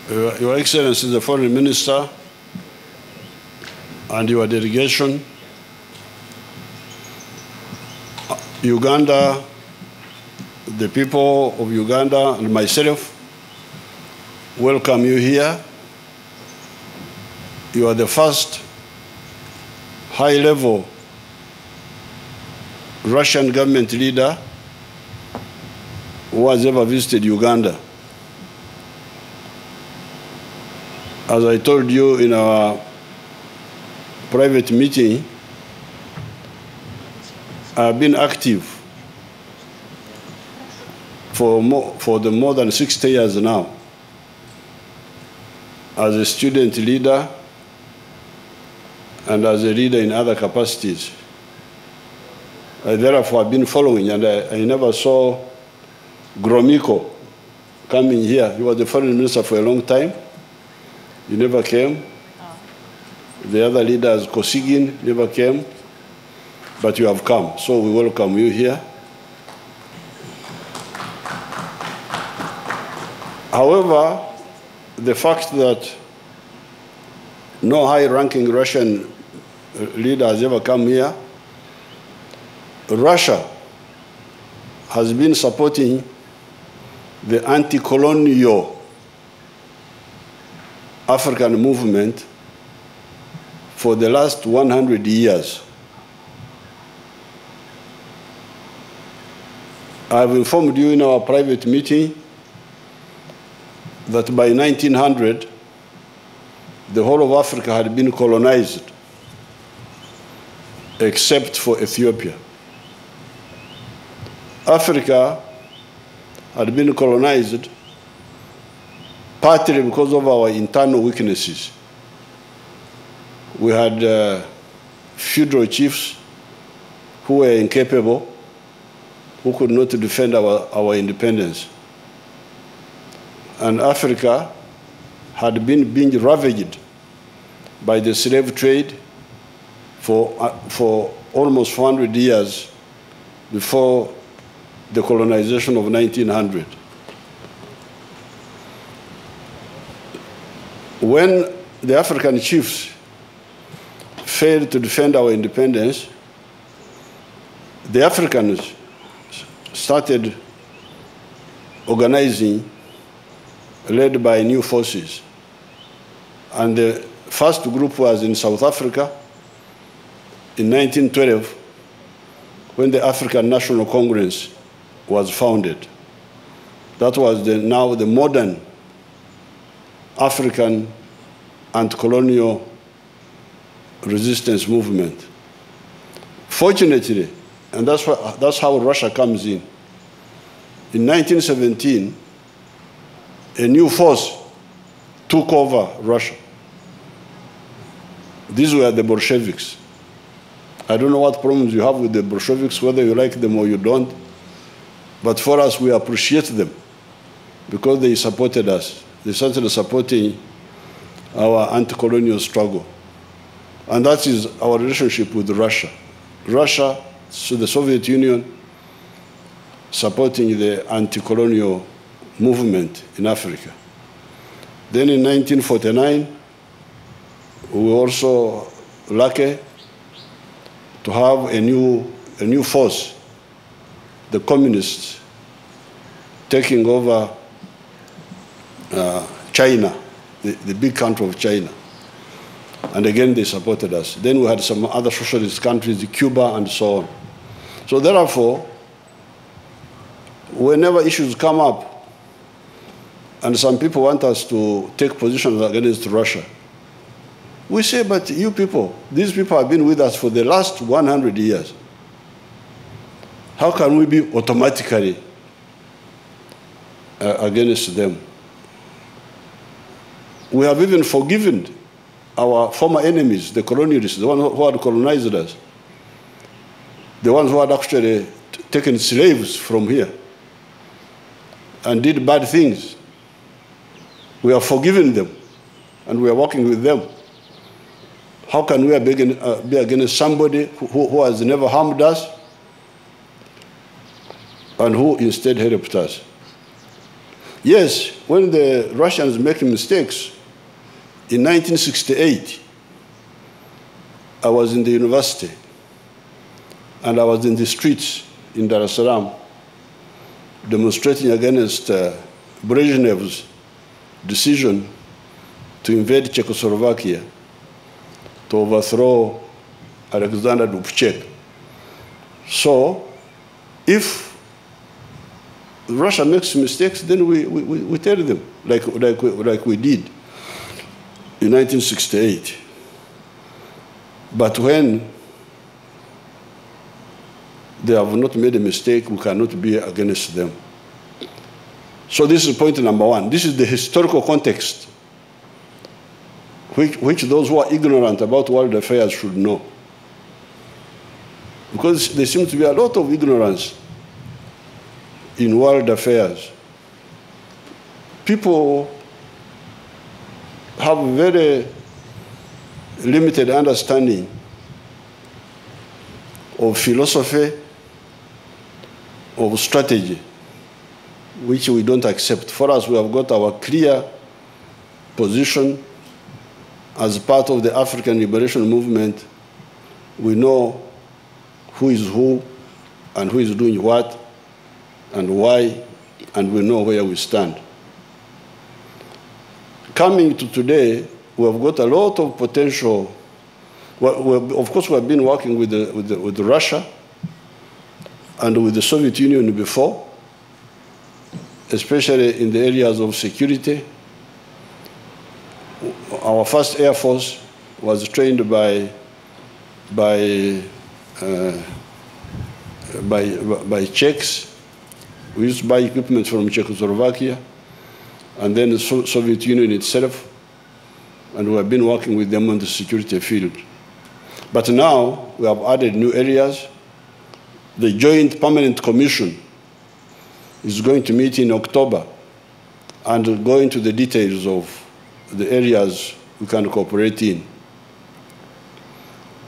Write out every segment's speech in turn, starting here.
Your Excellency, the Foreign Minister, and your delegation, Uganda, the people of Uganda and myself, welcome you here. You are the first high-level Russian government leader who has ever visited Uganda. As I told you in our private meeting, I have been active for more than 60 years now as a student leader and as a leader in other capacities. I therefore have been following, and I never saw Gromyko coming here. He was the foreign minister for a long time. You never came. Oh. The other leaders, Kosygin, never came. But you have come, so we welcome you here. However, the fact that no high-ranking Russian leader has ever come here, Russia has been supporting the anti-colonial African movement for the last 100 years. I have informed you in our private meeting that by 1900, the whole of Africa had been colonized, except for Ethiopia. Africa had been colonized partly because of our internal weaknesses. We had feudal chiefs who were incapable, who could not defend our independence. And Africa had been being ravaged by the slave trade for almost 400 years before the colonization of 1900. When the African chiefs failed to defend our independence, the Africans started organizing, led by new forces. And the first group was in South Africa in 1912, when the African National Congress was founded. That was now the modern African anti-colonial resistance movement. Fortunately, and that's how Russia comes in. In 1917, a new force took over Russia. These were the Bolsheviks. I don't know what problems you have with the Bolsheviks, whether you like them or you don't, but for us, we appreciate them because they supported us. They started supporting our anti-colonial struggle. And that is our relationship with Russia. Russia, so the Soviet Union, supporting the anti-colonial movement in Africa. Then in 1949, we were also lucky to have a new force, the communists, taking over China, the big country of China. And again, they supported us. Then we had some other socialist countries, Cuba and so on. So therefore, whenever issues come up, and some people want us to take positions against Russia, we say, but you people, these people have been with us for the last 100 years. How can we be automatically against them? We have even forgiven our former enemies, the colonialists, the ones who had colonized us, the ones who had actually taken slaves from here and did bad things. We have forgiven them, and we are working with them. How can we be against somebody who has never harmed us and who instead helped us? Yes, when the Russians make mistakes, in 1968, I was in the university, and I was in the streets in Dar es Salaam demonstrating against Brezhnev's decision to invade Czechoslovakia, to overthrow Alexander Dubček. So, if Russia makes mistakes, then we tell them, like we did in 1968. But when they have not made a mistake, we cannot be against them. So this is point number one. This is the historical context which those who are ignorant about world affairs should know. Because there seems to be a lot of ignorance in world affairs. People have very limited understanding of philosophy, of strategy, which we don't accept. For us, we have got our clear position as part of the African liberation movement. We know who is who and who is doing what and why, and we know where we stand. Coming to today, we have got a lot of potential. Well, of course, we have been working with Russia and with the Soviet Union before, especially in the areas of security. Our first Air Force was trained by Czechs. We used to buy equipment from Czechoslovakia, and then the Soviet Union itself, and we have been working with them on the security field. But now we have added new areas. The Joint Permanent Commission is going to meet in October and go into the details of the areas we can cooperate in.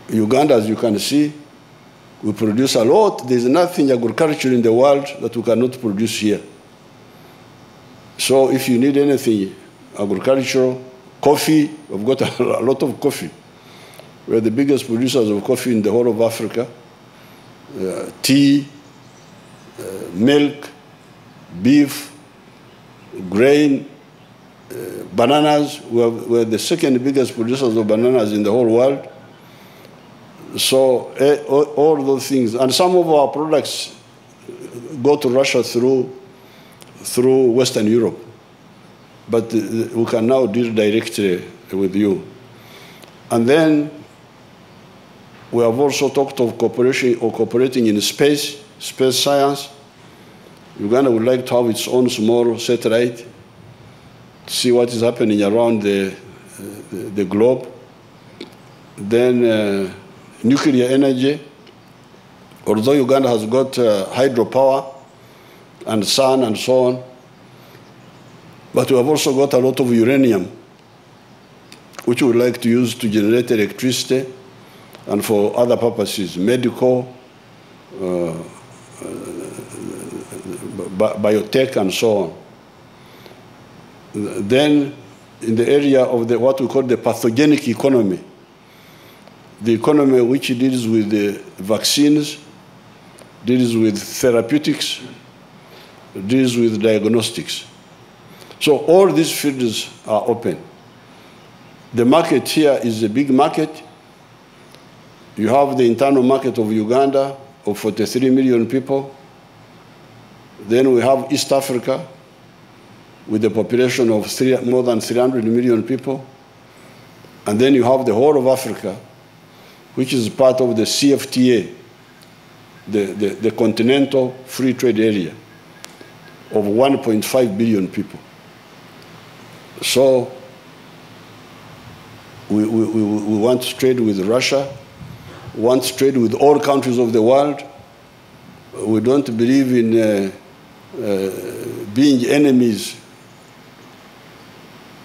Uganda, as you can see, we produce a lot. There's nothing agriculture in the world that we cannot produce here. So if you need anything agricultural, coffee, we've got a lot of coffee. We're the biggest producers of coffee in the whole of Africa. Tea, milk, beef, grain, bananas. We're the second biggest producers of bananas in the whole world. So all those things, and some of our products go to Russia through Western Europe, but we can now deal directly with you. And then we have also talked of cooperation or cooperating in space science. Uganda would like to have its own small satellite to see what is happening around the globe. Then nuclear energy, although Uganda has got hydropower and sun and so on, but we have also got a lot of uranium, which we would like to use to generate electricity and for other purposes, medical, biotech, and so on. Then, in the area of what we call the pathogenic economy, the economy which deals with the vaccines, deals with therapeutics, deals with diagnostics. So all these fields are open. The market here is a big market. You have the internal market of Uganda of 43 million people. Then we have East Africa with a population of more than 300 million people. And then you have the whole of Africa, which is part of the CFTA, the Continental Free Trade Area, of 1.5 billion people. So we want to trade with Russia, want to trade with all countries of the world. We don't believe in being enemies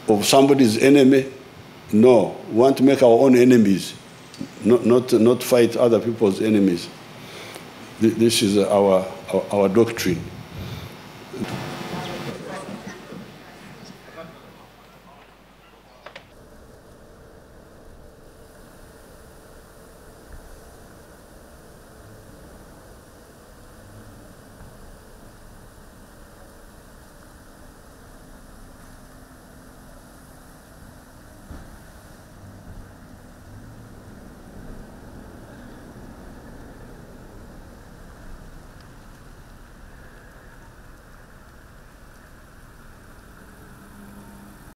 of somebody's enemy. No, we want to make our own enemies, not fight other people's enemies. This is our doctrine.